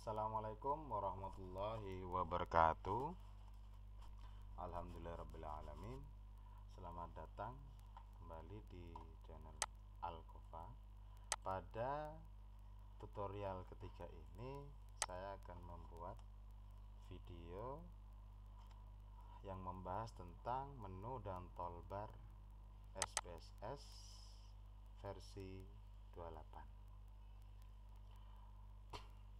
Assalamualaikum warahmatullahi wabarakatuh. Alhamdulillahirrabbilalamin. Selamat datang kembali di channel Alkofa. Pada tutorial ketiga ini saya akan membuat video yang membahas tentang menu dan toolbar SPSS versi 28.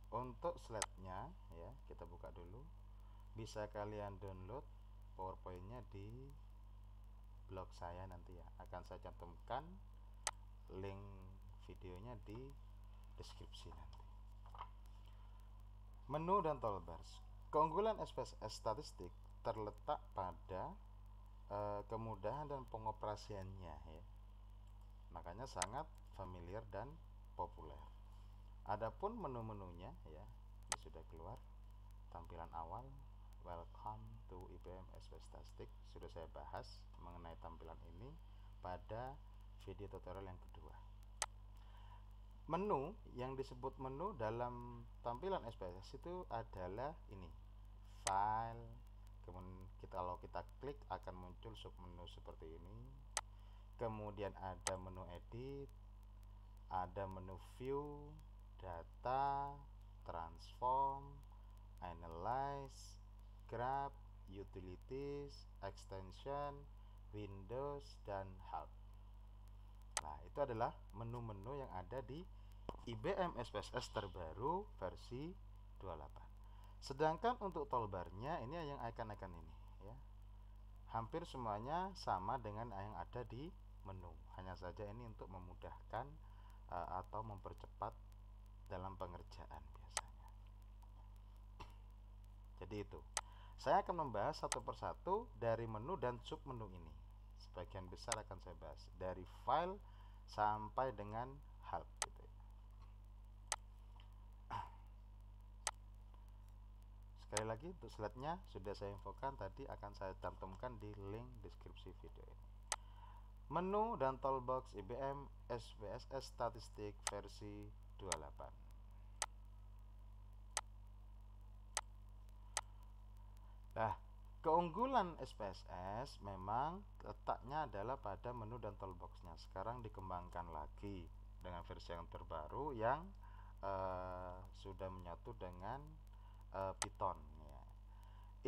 Untuk slide-nya ya, kita buka dulu. Bisa kalian download PowerPoint-nya di blog saya nanti ya. Akan saya cantumkan link videonya di deskripsi nanti. Menu dan toolbar. Keunggulan SPSS statistik terletak pada kemudahan dan pengoperasiannya ya. Makanya sangat familiar dan populer. Adapun menu-menunya ya, ini sudah keluar tampilan awal. Welcome to IBM SPSS Statistik. Sudah saya bahas mengenai tampilan ini pada video tutorial yang kedua. Menu yang disebut menu dalam tampilan SPSS itu adalah ini, file. Kemudian kalau kita klik akan muncul submenu seperti ini. Kemudian ada menu edit, ada menu view, data, transform, analyze, grab, utilities, extension, windows, dan help. Nah, itu adalah menu-menu yang ada di IBM SPSS terbaru versi 28. Sedangkan untuk toolbarnya ini yang icon-icon ini ya. Hampir semuanya sama dengan yang ada di menu. Hanya saja ini untuk memudahkan atau mempercepat dalam pengerjaan biasanya. Jadi itu. Saya akan membahas satu persatu dari menu dan sub menu ini. Sebagian besar akan saya bahas dari file sampai dengan help gitu ya. Sekali lagi untuk slide-nya sudah saya infokan tadi, akan saya cantumkan di link deskripsi video ini. Menu dan toolbox IBM SPSS Statistik versi 28. Nah, keunggulan SPSS memang letaknya adalah pada menu dan toolboxnya. Sekarang dikembangkan lagi dengan versi yang terbaru yang sudah menyatu dengan Python ya.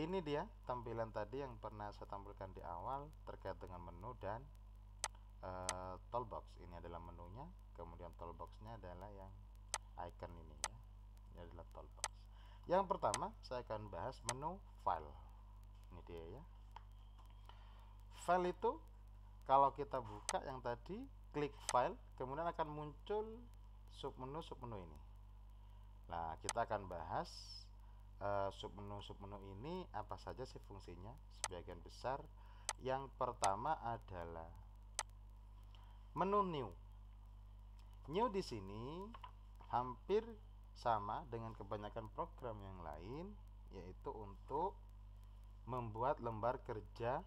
Ini dia tampilan tadi yang pernah saya tampilkan di awal terkait dengan menu dan toolbox. Ini adalah menunya, kemudian toolboxnya adalah yang icon ini ya. Ini adalah toolbox. Yang pertama saya akan bahas menu file. Ini dia ya. File itu kalau kita buka yang tadi, klik file, kemudian akan muncul submenu ini. Nah, kita akan bahas submenu ini apa saja sih fungsinya. Sebagian besar. Yang pertama adalah menu new. New di sini hampir sama dengan kebanyakan program yang lain, yaitu untuk membuat lembar kerja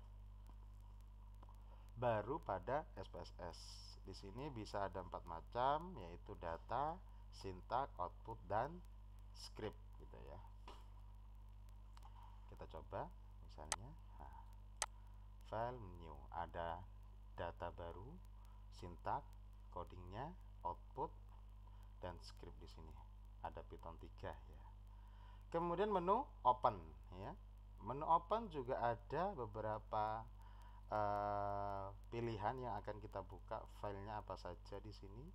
baru pada SPSS. Di sini bisa ada 4 macam, yaitu data, syntax, output, dan script gitu ya. Kita coba misalnya, file new, ada data baru, syntax, codingnya, output, dan script di sini. Ada Python 3 ya. Kemudian menu open ya. Menu open juga ada beberapa pilihan yang akan kita buka. Filenya apa saja di sini,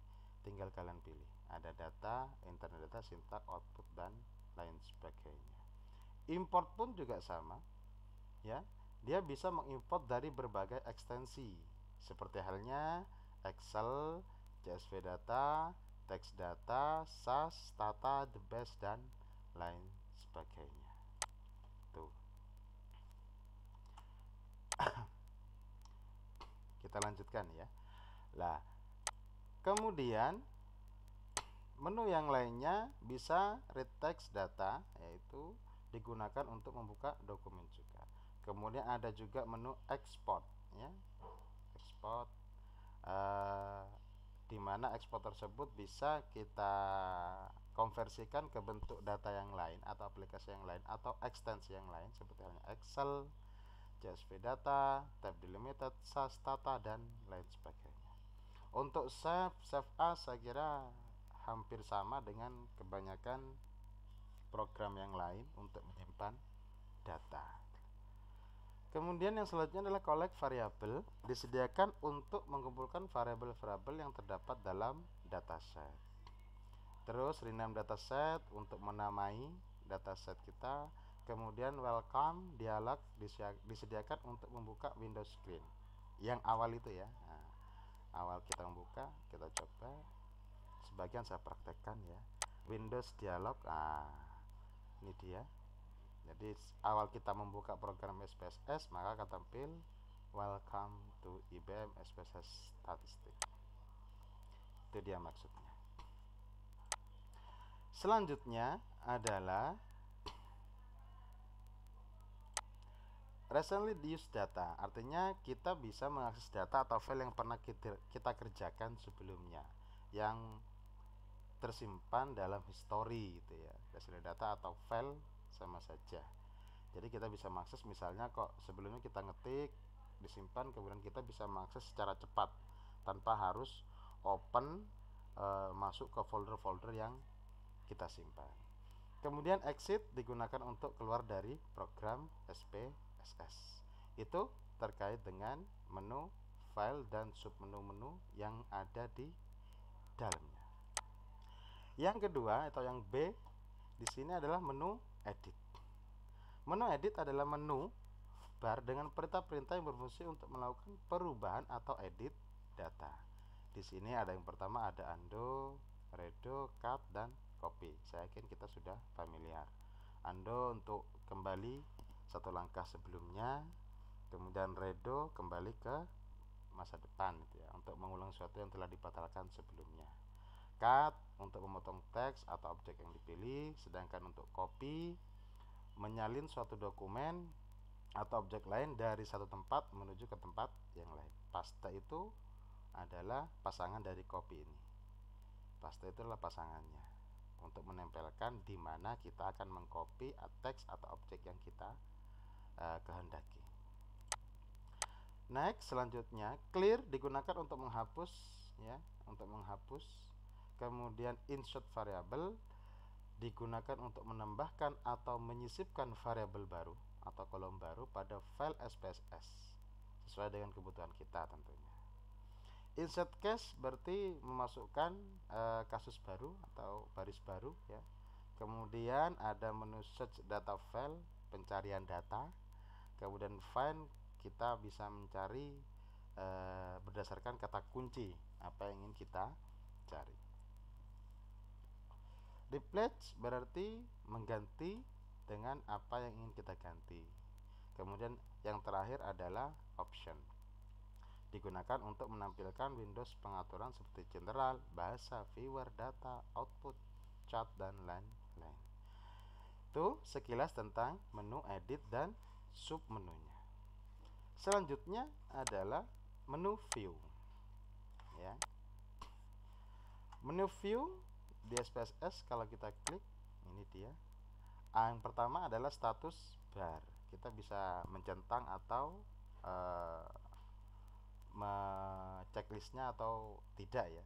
tinggal kalian pilih. Ada data, internet data, syntax, output, dan lain sebagainya. Import pun juga sama ya. Dia bisa mengimport dari berbagai ekstensi seperti halnya Excel, CSV data, text data, SAS, Stata, The Best, dan lain sebagainya. Tuh. Kita lanjutkan ya. Lah, kemudian menu yang lainnya bisa read text data, yaitu digunakan untuk membuka dokumen juga. Kemudian ada juga menu export ya. Export di mana ekspor tersebut bisa kita konversikan ke bentuk data yang lain atau aplikasi yang lain atau ekstensi yang lain seperti halnya Excel, CSV data, tab delimited, SAS data, dan lain sebagainya. Untuk save as saya kira hampir sama dengan kebanyakan program yang lain untuk menyimpan data. Kemudian yang selanjutnya adalah collect variable, disediakan untuk mengumpulkan variabel-variabel yang terdapat dalam dataset. Terus rename dataset untuk menamai dataset kita. Kemudian welcome dialog disediakan untuk membuka Windows screen. Yang awal itu ya. Nah, awal kita membuka, kita coba. Sebagian saya praktekkan ya. Windows dialog. Ini dia. Jadi awal kita membuka program SPSS, maka akan tampil welcome to IBM SPSS statistik. Itu dia maksudnya. Selanjutnya adalah recently used data. Artinya kita bisa mengakses data atau file yang pernah kita kerjakan sebelumnya, yang tersimpan dalam history gitu ya. Recently data atau file sama saja. Jadi kita bisa mengakses, misalnya kok sebelumnya kita ngetik, disimpan, kemudian kita bisa mengakses secara cepat tanpa harus open masuk ke folder-folder yang kita simpan. Kemudian exit digunakan untuk keluar dari program SPSS. Itu terkait dengan menu, file, dan submenu-menu yang ada di dalamnya. Yang kedua atau yang B di sini adalah menu edit. Menu edit adalah menu bar dengan perintah-perintah yang berfungsi untuk melakukan perubahan atau edit data. Di sini ada yang pertama ada undo, redo, cut, dan copy. Saya yakin kita sudah familiar. Undo untuk kembali satu langkah sebelumnya, kemudian redo kembali ke masa depan gitu ya, untuk mengulang sesuatu yang telah dibatalkan sebelumnya. Cut untuk memotong teks atau objek yang dipilih, sedangkan untuk copy menyalin suatu dokumen atau objek lain dari satu tempat menuju ke tempat yang lain. Paste itu adalah pasangan dari copy ini. Paste itu adalah pasangannya untuk menempelkan di mana kita akan mengcopy teks atau objek yang kita kehendaki. Next, selanjutnya clear digunakan untuk menghapus ya, untuk menghapus. Kemudian insert variable digunakan untuk menambahkan atau menyisipkan variabel baru atau kolom baru pada file SPSS sesuai dengan kebutuhan kita tentunya. Insert case berarti memasukkan kasus baru atau baris baru ya. Kemudian ada menu search data file, pencarian data. Kemudian find, kita bisa mencari berdasarkan kata kunci apa yang ingin kita cari. Replace berarti mengganti dengan apa yang ingin kita ganti. Kemudian yang terakhir adalah option, digunakan untuk menampilkan Windows pengaturan seperti general, bahasa, viewer, data, output, chat, dan lain-lain. Itu sekilas tentang menu edit dan submenunya. Selanjutnya adalah menu view ya. Menu view di SPSS kalau kita klik, ini dia. Yang pertama adalah status bar. Kita bisa mencentang atau checklistnya atau tidak ya.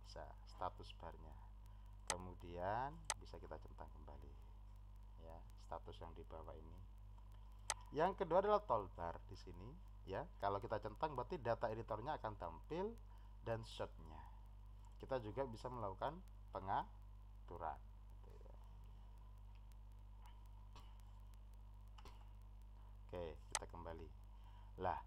Bisa status barnya. Kemudian bisa kita centang kembali ya, status yang di bawah ini. Yang kedua adalah toolbar di sini ya. Kalau kita centang berarti data editornya akan tampil dan shotnya. Kita juga bisa melakukan pengaturan. Oke, kita kembali. Lah,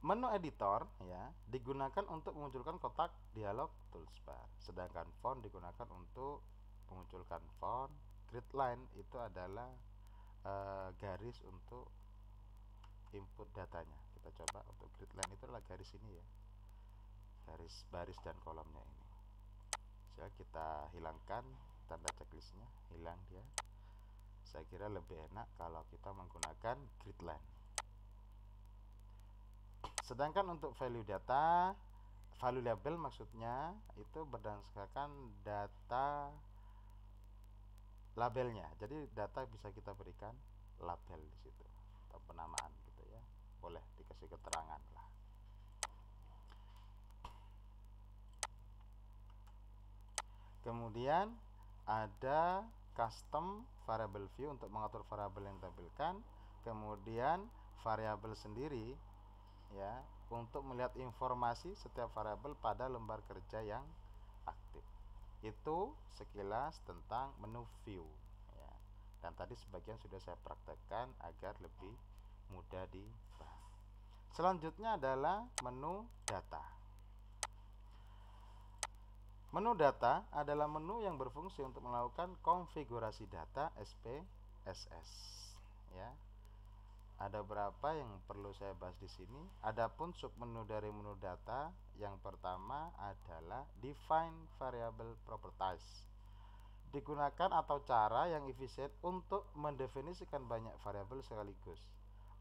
menu editor ya digunakan untuk memunculkan kotak dialog toolbar, sedangkan font digunakan untuk memunculkan font. Grid line itu adalah garis untuk input datanya. Kita coba untuk grid line itu adalah garis ini ya, garis baris dan kolomnya ini. Saya kita hilangkan tanda checklistnya, hilang dia. Saya kira lebih enak kalau kita menggunakan grid line. Sedangkan untuk value data, Value label maksudnya itu berdasarkan data labelnya. Jadi data bisa kita berikan label di situ atau penamaan gitu ya. Boleh dikasih keterangan lah. Kemudian ada custom variable view untuk mengatur variabel yang ditampilkan. Kemudian variabel sendiri ya untuk melihat informasi setiap variabel pada lembar kerja yang aktif. Itu sekilas tentang menu view ya. Dan tadi sebagian sudah saya praktekkan agar lebih mudah dipahami. Selanjutnya adalah menu data. Menu data adalah menu yang berfungsi untuk melakukan konfigurasi data SPSS ya. Ada berapa yang perlu saya bahas di sini. Adapun submenu dari menu data yang pertama adalah define variable properties. Digunakan atau cara yang efisien untuk mendefinisikan banyak variabel sekaligus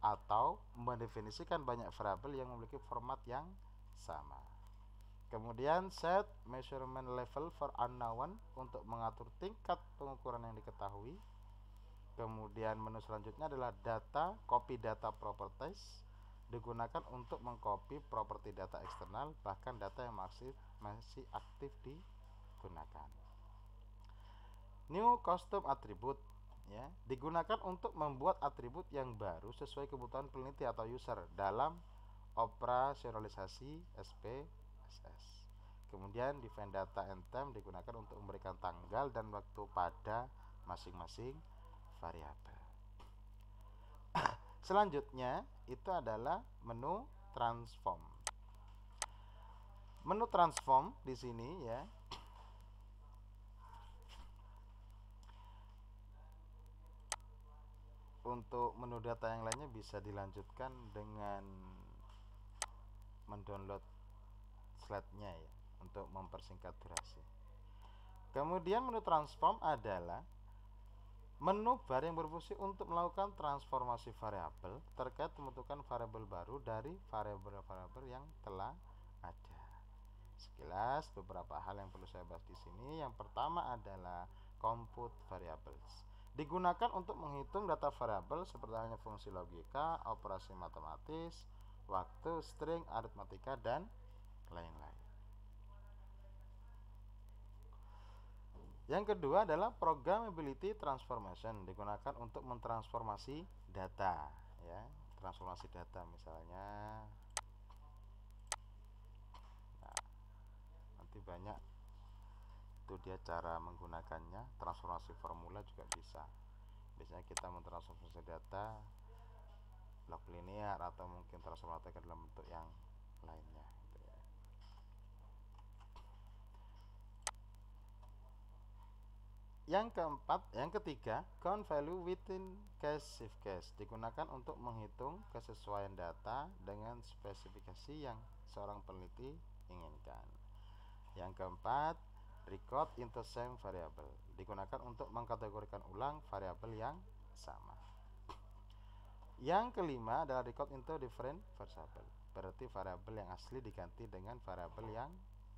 atau mendefinisikan banyak variabel yang memiliki format yang sama. Kemudian set measurement level for unknown untuk mengatur tingkat pengukuran yang diketahui. Kemudian menu selanjutnya adalah data copy data properties, digunakan untuk mengcopy properti data eksternal bahkan data yang masih aktif digunakan. New custom attribute ya, digunakan untuk membuat atribut yang baru sesuai kebutuhan peneliti atau user dalam operasionalisasi SPSS. Kemudian define data and time digunakan untuk memberikan tanggal dan waktu pada masing-masing variabel. Selanjutnya itu adalah menu transform. Menu transform di sini ya untuk menu data yang lainnya bisa dilanjutkan dengan mendownload slide-nya ya untuk mempersingkat durasi. Kemudian menu transform adalah menu bar yang berfungsi untuk melakukan transformasi variabel terkait pembentukan variabel baru dari variabel-variabel yang telah ada. Sekilas beberapa hal yang perlu saya bahas di sini. Yang pertama adalah compute variables. Digunakan untuk menghitung data variabel seperti halnya fungsi logika, operasi matematis, waktu, string, aritmatika, dan lain-lain. Yang kedua adalah programmability transformation, digunakan untuk mentransformasi data ya. Transformasi data misalnya nanti banyak itu dia cara menggunakannya. Transformasi formula juga bisa. Biasanya kita mentransformasi data log linear atau mungkin transformasi ke dalam bentuk yang lainnya gitu ya. Yang ketiga, count value within case shift case, digunakan untuk menghitung kesesuaian data dengan spesifikasi yang seorang peneliti inginkan. Yang keempat, record into same variable, digunakan untuk mengkategorikan ulang variabel yang sama. Yang kelima adalah record into different variable, berarti variabel yang asli diganti dengan variabel yang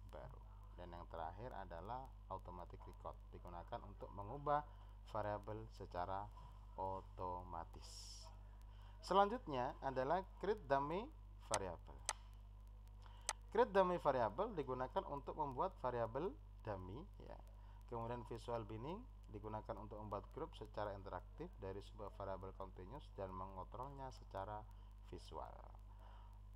baru. Dan yang terakhir adalah automatic record, digunakan untuk mengubah variabel secara otomatis. Selanjutnya adalah create dummy variable. Create dummy variable digunakan untuk membuat variabel dummy ya. Kemudian visual binning digunakan untuk membuat grup secara interaktif dari sebuah variabel continuous dan mengontrolnya secara visual.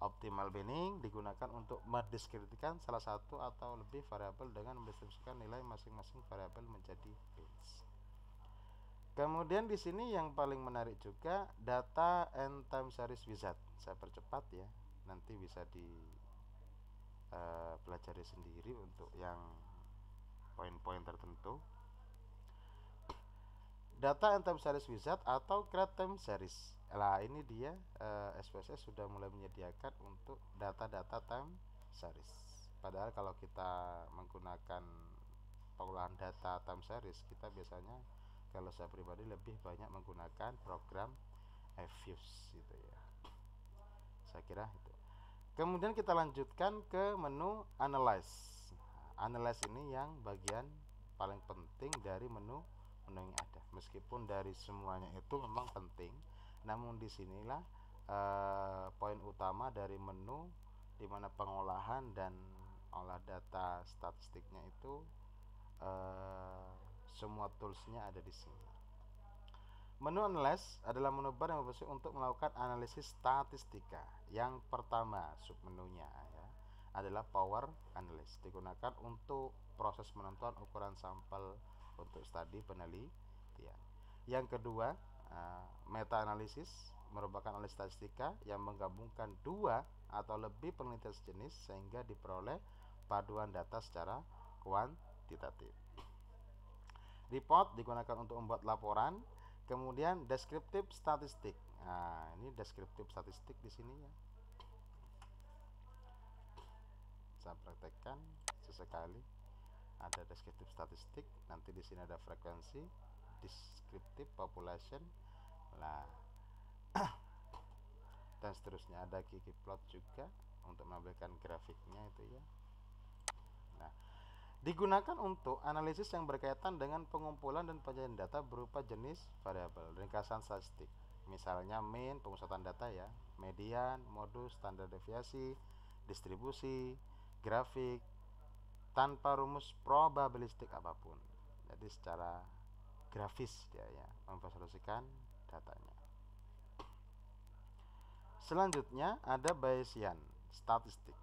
Optimal binning digunakan untuk mendeskripsikan salah satu atau lebih variabel dengan mendistribusikan nilai masing-masing variabel menjadi bins. Kemudian di sini yang paling menarik juga data and time series wizard. Saya percepat ya, nanti bisa dipelajari sendiri untuk yang poin-poin tertentu. Data and time series wizard atau create time series. Nah ini dia SPSS sudah mulai menyediakan untuk data-data time series. Padahal kalau kita menggunakan pengolahan data time series, kita biasanya kalau saya pribadi lebih banyak menggunakan program Fuse gitu ya. Saya kira itu. Kemudian kita lanjutkan ke menu analyze. Analyze ini yang bagian paling penting dari menu yang ada. Meskipun dari semuanya itu memang penting, namun disinilah poin utama dari menu, di mana pengolahan dan olah data statistiknya itu semua toolsnya ada di sini. Menu analyze adalah menu bar yang berfungsi untuk melakukan analisis statistika. Yang pertama submenunya ya adalah power analysis, digunakan untuk proses menentuan ukuran sampel untuk studi penelitian. Yang kedua meta analisis merupakan analisis statistika yang menggabungkan dua atau lebih penelitian sejenis sehingga diperoleh paduan data secara kuantitatif. Report digunakan untuk membuat laporan. Kemudian deskriptif statistik. Nah, ini deskriptif statistik di sini ya. Saya praktekkan sesekali. Ada deskriptif statistik. Nanti di sini ada frekuensi, deskriptif population, lah, dan seterusnya. Ada ggplot juga untuk menampilkan grafiknya itu ya. Nah, digunakan untuk analisis yang berkaitan dengan pengumpulan dan penyajian data berupa jenis variabel, ringkasan statistik. Misalnya mean, pemusatan data ya, median, modus, standar deviasi, distribusi, grafik, tanpa rumus probabilistik apapun. Jadi secara grafis dia ya, memvisualisasikan datanya. Selanjutnya ada Bayesian statistik.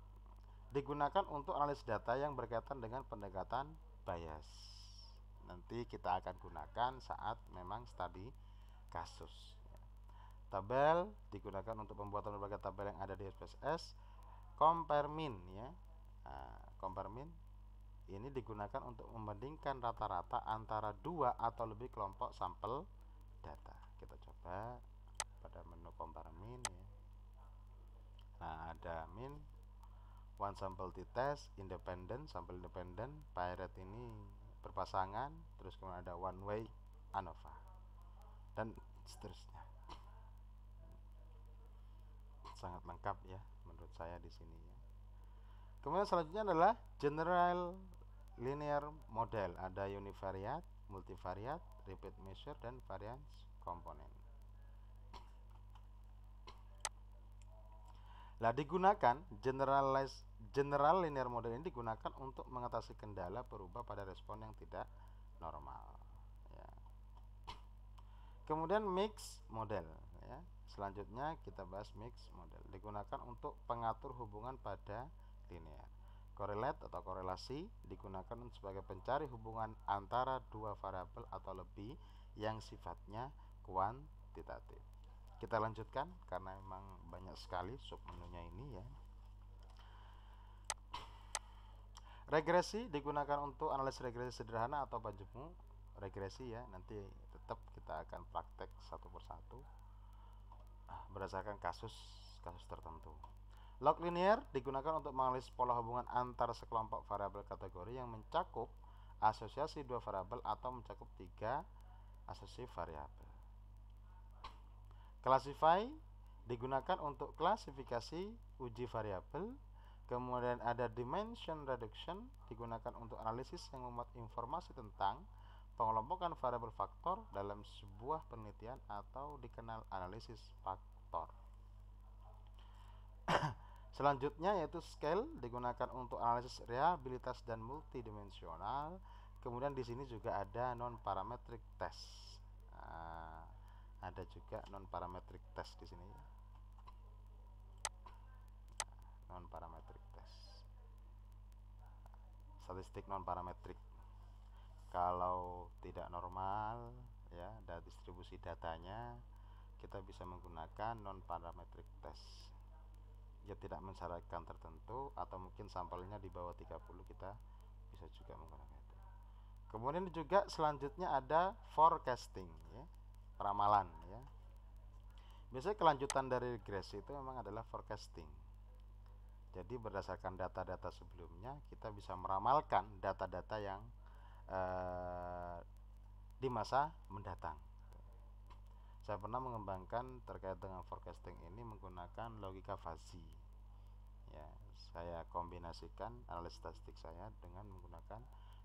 Digunakan untuk analisis data yang berkaitan dengan pendekatan bias. Nanti kita akan gunakan saat memang studi kasus. Tabel digunakan untuk pembuatan berbagai tabel yang ada di SPSS. Compare mean ya. Compare mean ini digunakan untuk membandingkan rata-rata antara dua atau lebih kelompok sampel data. Kita coba pada menu compare mean ya. Nah, ada mean, one sample t-test, independent, sampel independent, Paired ini berpasangan, terus kemudian ada one way ANOVA dan seterusnya. Sangat lengkap ya menurut saya di sini ya. Kemudian selanjutnya adalah general linear model. Ada univariate, multivariate, repeat measure, dan variance component. Nah, digunakan general linear model ini digunakan untuk mengatasi kendala berubah pada respon yang tidak normal ya. Kemudian mix model ya. Selanjutnya kita bahas mix model. Digunakan untuk pengatur hubungan pada linear. Correlate atau korelasi digunakan sebagai pencari hubungan antara dua variabel atau lebih yang sifatnya kuantitatif. Kita lanjutkan karena memang banyak sekali submenunya ini ya. Regresi digunakan untuk analisis regresi sederhana atau majemuk regresi ya. Nanti tetap kita akan praktek satu persatu berdasarkan kasus tertentu. Log linear digunakan untuk menganalisis pola hubungan antar sekelompok variabel kategori yang mencakup asosiasi dua variabel atau mencakup tiga asosiasi variabel. Classify digunakan untuk klasifikasi uji variabel. Kemudian ada dimension reduction digunakan untuk analisis yang memuat informasi tentang pengelompokan variabel faktor dalam sebuah penelitian atau dikenal analisis faktor. Selanjutnya yaitu scale digunakan untuk analisis reliabilitas dan multidimensional. Kemudian di sini juga ada non parametric test. Ada juga non parametric test di sini ya. Non parametric test. Statistik non parametrik. Kalau tidak normal ya, ada distribusi datanya, kita bisa menggunakan non parametric test. Ya tidak mensyaratkan tertentu atau mungkin sampelnya di bawah 30 kita bisa juga menggunakan itu. Kemudian juga selanjutnya ada forecasting ya, peramalan ya. Biasanya kelanjutan dari regresi itu memang adalah forecasting. Jadi berdasarkan data-data sebelumnya kita bisa meramalkan data-data yang di masa mendatang. Saya pernah mengembangkan terkait dengan forecasting ini menggunakan logika fuzzy ya. Saya kombinasikan analisis statistik saya dengan menggunakan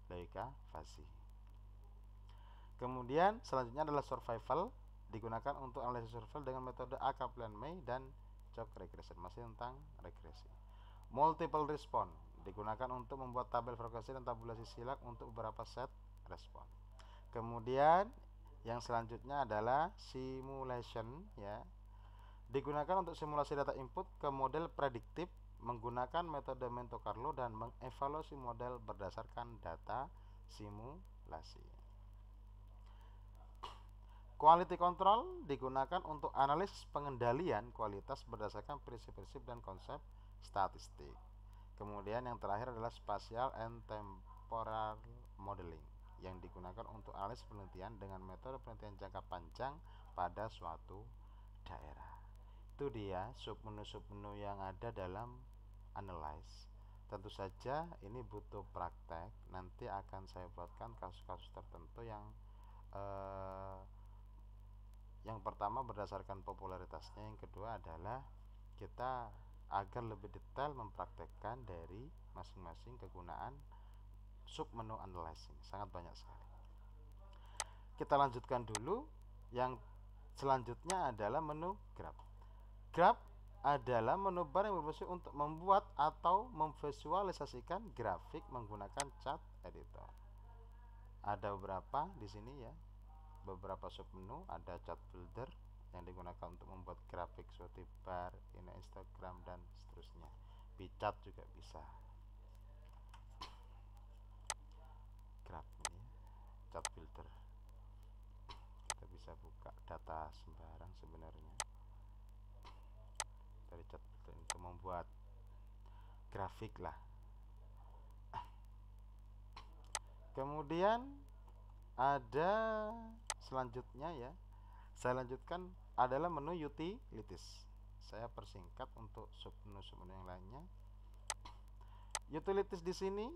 logika fuzzy. Kemudian selanjutnya adalah survival, digunakan untuk analisis survival dengan metode A-Kaplan-Meier dan Choc regression, masih tentang regresi. Multiple response, digunakan untuk membuat tabel frekuensi dan tabulasi silak untuk beberapa set respon. Kemudian yang selanjutnya adalah simulation, ya, digunakan untuk simulasi data input ke model prediktif menggunakan metode Monte Carlo dan mengevaluasi model berdasarkan data simulasi. Quality control digunakan untuk analisis pengendalian kualitas berdasarkan prinsip-prinsip dan konsep statistik. Kemudian yang terakhir adalah spatial and temporal modeling, yang digunakan untuk analisis penelitian dengan metode penelitian jangka panjang pada suatu daerah. Itu dia submenu-submenu yang ada dalam analyze. Tentu saja ini butuh praktek. Nanti akan saya buatkan kasus-kasus tertentu yang pertama berdasarkan popularitasnya, yang kedua adalah kita agar lebih detail mempraktekkan dari masing-masing kegunaan submenu analyzing. Sangat banyak sekali. Kita lanjutkan dulu. Yang selanjutnya adalah menu graph. Graph adalah menu bar yang berfungsi untuk membuat atau memvisualisasikan grafik menggunakan chart editor. Ada beberapa di sini, ya, beberapa submenu. Ada chart builder yang digunakan untuk membuat grafik seperti bar, ini Instagram dan seterusnya. Pichart juga bisa. Graph ini chart builder, kita bisa buka data sembarang sebenarnya dari chart builder untuk membuat grafik lah. Kemudian ada selanjutnya, ya, saya lanjutkan adalah menu utilities. Saya persingkat untuk submenu-submenu yang lainnya. Utilities di sini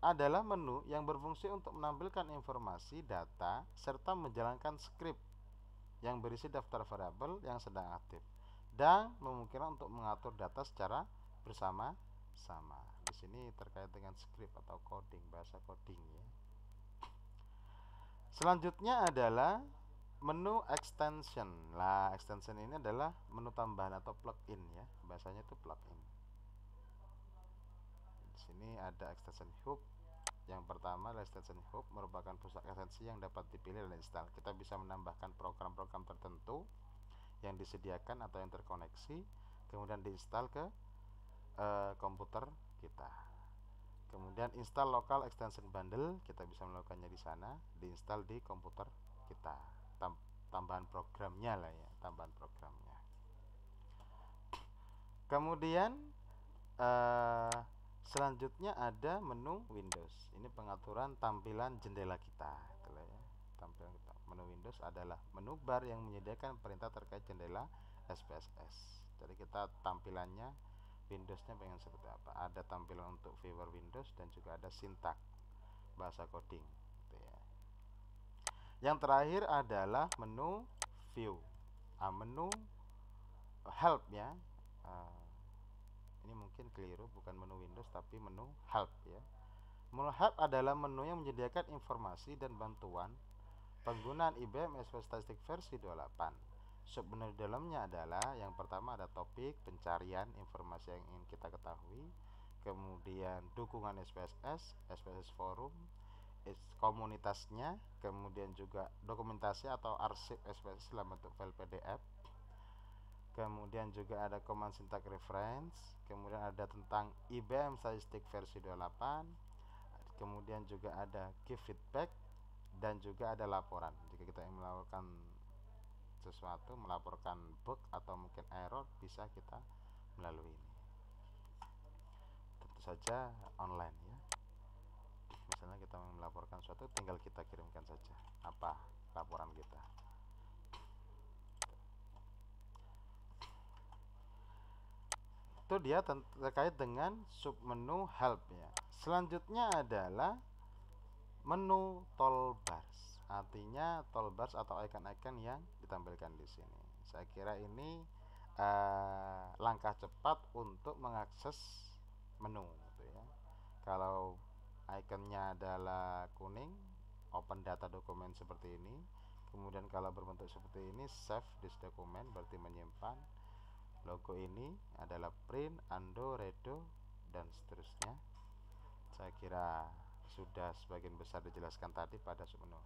adalah menu yang berfungsi untuk menampilkan informasi, data, serta menjalankan script yang berisi daftar variabel yang sedang aktif dan memungkinkan untuk mengatur data secara bersama-sama. Di sini terkait dengan script atau coding, bahasa coding, ya. Selanjutnya adalah menu extension. Lah, extension ini adalah menu tambahan atau plugin, ya. Bahasanya itu plugin. Di sini ada extension hub. Yang pertama adalah extension hub, merupakan pusat ekstensi yang dapat dipilih dan install. Kita bisa menambahkan program-program tertentu yang disediakan atau yang terkoneksi, kemudian diinstal ke komputer kita. Kemudian install local extension bundle, kita bisa melakukannya di sana, diinstal di komputer kita. Tambahan programnya lah, ya, tambahan programnya. Kemudian selanjutnya ada menu Windows. Ini pengaturan tampilan jendela kita, ya. Tampilan kita. Menu Windows adalah menu bar yang menyediakan perintah terkait jendela SPSS. Jadi kita tampilannya Windowsnya pengen seperti apa. Ada tampilan untuk viewer Windows dan juga ada sintak bahasa coding, gitu, ya. Yang terakhir adalah menu view, menu help, ya. Ini mungkin keliru, bukan menu Windows tapi menu help, ya. Menu help adalah menu yang menyediakan informasi dan bantuan penggunaan IBM SPSS Statistik versi 28. Submenu di dalamnya adalah yang pertama ada topik, pencarian informasi yang ingin kita ketahui, kemudian dukungan SPSS, SPSS forum, komunitasnya, kemudian juga dokumentasi atau arsip SPSS dalam bentuk file PDF, kemudian juga ada command syntax reference, kemudian ada tentang IBM Statistik versi 28, kemudian juga ada give feedback, dan juga ada laporan. Jika kita ingin melakukan sesuatu, melaporkan bug atau mungkin error, bisa kita melalui ini. Tentu saja online, ya. Misalnya kita ingin melaporkan sesuatu, tinggal kita kirimkan saja apa laporan kita. Itu dia terkait dengan submenu help, ya. Selanjutnya adalah menu toolbars. Artinya toolbars atau icon-icon yang ditampilkan di sini. Saya kira ini langkah cepat untuk mengakses menu gitu ya. Kalau ikonnya adalah kuning, open data dokumen seperti ini. Kemudian kalau berbentuk seperti ini, save this dokumen, berarti menyimpan. Logo ini adalah print, undo, redo, dan seterusnya. Saya kira sudah sebagian besar dijelaskan tadi pada submenu.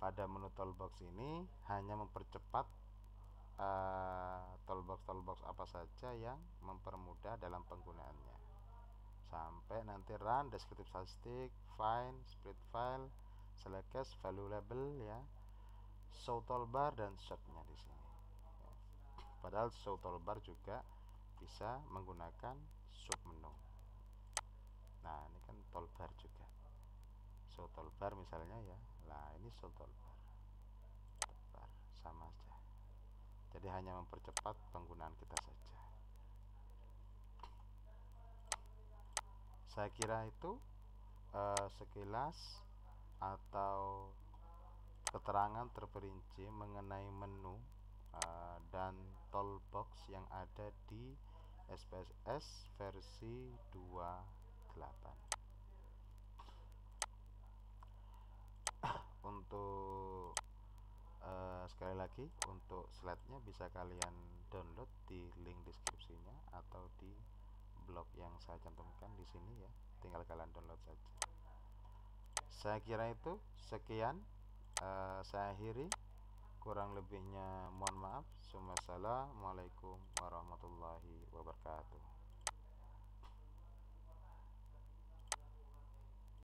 Pada menu toolbox ini hanya mempercepat toolbox apa saja yang mempermudah dalam penggunaannya, sampai nanti run, descriptive statistik, find, split file, select cache, value label ya, show toolbar, dan shortnya di sini ya. Padahal show toolbar juga bisa menggunakan submenu. Nah ini kan toolbar juga, show toolbar misalnya ya. Nah ini show toolbar, sama aja. Jadi hanya mempercepat penggunaan kita saja. Saya kira itu sekilas atau keterangan terperinci mengenai menu dan toolbox yang ada di SPSS versi 28. Untuk sekali lagi, untuk slide-nya bisa kalian download di link deskripsinya atau di blog yang saya cantumkan di sini ya. Tinggal kalian download saja. Saya kira itu sekian. Saya akhiri. Kurang lebihnya mohon maaf. Assalamualaikum warahmatullahi wabarakatuh.